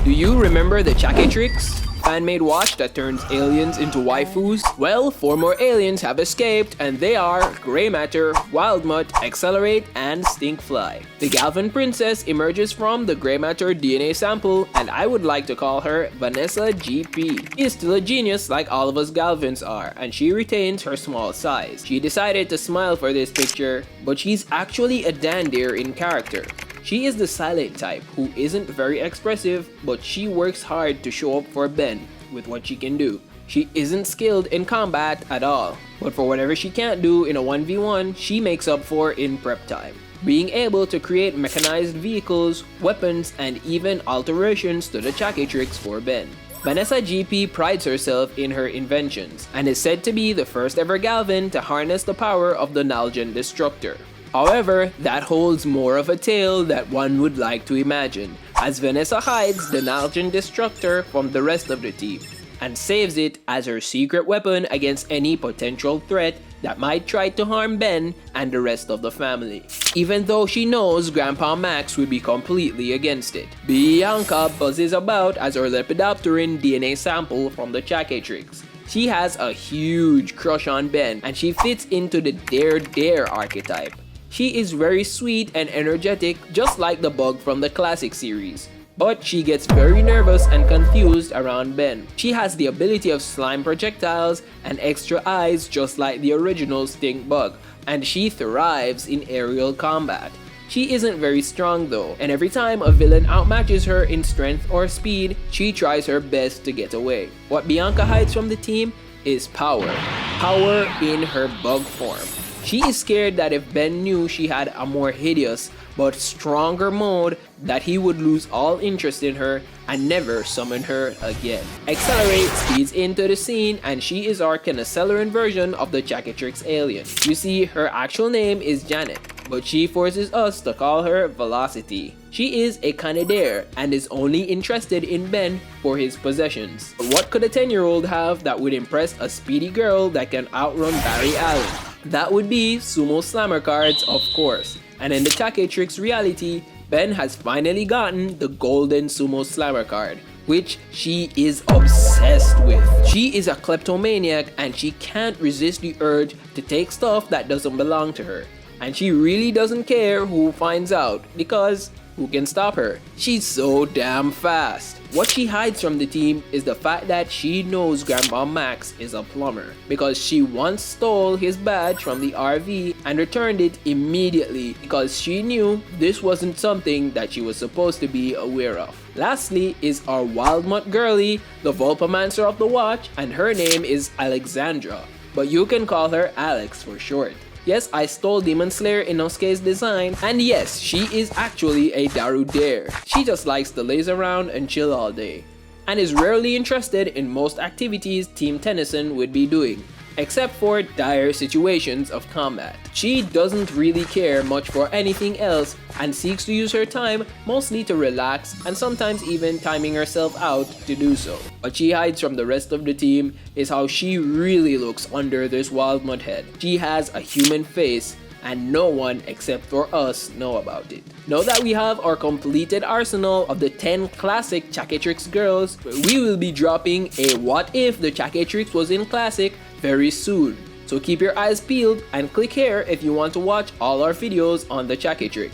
Do you remember the Chaquetrix fan-made watch that turns aliens into waifus? Well, 4 more aliens have escaped, and they are GREYMATTER, WILDMUTT, XLR8, and STINKFLY. The Galvan princess emerges from the GREYMATTER DNA sample, and I would like to call her Vanessa GP. She is still a genius like all of us Galvans are, and she retains her small size. She decided to smile for this picture, but she's actually a dandier in character. She is the silent type who isn't very expressive, but she works hard to show up for Ben with what she can do. She isn't skilled in combat at all, but for whatever she can't do in a 1v1, she makes up for in prep time. Being able to create mechanized vehicles, weapons, and even alterations to the Chaquetrix for Ben. Vanessa GP prides herself in her inventions, and is said to be the first ever Galvan to harness the power of the Nalgene Destructor. However, that holds more of a tale that one would like to imagine, as Vanessa hides the Nalgene Destructor from the rest of the team, and saves it as her secret weapon against any potential threat that might try to harm Ben and the rest of the family, even though she knows Grandpa Max would be completely against it. Bianca buzzes about as her lepidopteran DNA sample from the Chaquetrix. She has a huge crush on Ben, and she fits into the dare archetype. She is very sweet and energetic, just like the bug from the classic series. But she gets very nervous and confused around Ben. She has the ability of slime projectiles and extra eyes just like the original stink bug, and she thrives in aerial combat. She isn't very strong though, and every time a villain outmatches her in strength or speed, she tries her best to get away. What Bianca hides from the team is power. Power in her bug form. She is scared that if Ben knew she had a more hideous but stronger mode, that he would lose all interest in her and never summon her again. XLR8 speeds into the scene, and she is our Canaceleran version of the Chaquetrix alien. You see, her actual name is Janet, but she forces us to call her Velocity. She is a Canadair and is only interested in Ben for his possessions. But what could a 10-year-old have that would impress a speedy girl that can outrun Barry Allen? That would be Sumo Slammer cards, of course. And in the Chaquetrix reality, Ben has finally gotten the golden Sumo Slammer card, which she is obsessed with. She is a kleptomaniac, and she can't resist the urge to take stuff that doesn't belong to her. And she really doesn't care who finds out, because who can stop her? She's so damn fast. What she hides from the team is the fact that she knows Grandpa Max is a plumber, because she once stole his badge from the RV and returned it immediately because she knew this wasn't something that she was supposed to be aware of. Lastly is our WILDMUTT girlie, the vulpamancer of the watch, and her name is Alexandra, but you can call her Alex for short. Yes, I stole Demon Slayer Inosuke's design, and yes, she is actually a Darudair. She just likes to laze around and chill all day, and is rarely interested in most activities Team Tennyson would be doing, except for dire situations of combat. She doesn't really care much for anything else and seeks to use her time mostly to relax, and sometimes even timing herself out to do so. What she hides from the rest of the team is how she really looks under this WILDMUTT head. She has a human face, and no one except for us know about it. Now that we have our completed arsenal of the 10 classic Chaquetrix girls, we will be dropping a What If the Chaquetrix Was in Classic very soon. So keep your eyes peeled and click here if you want to watch all our videos on the Chaquetrix.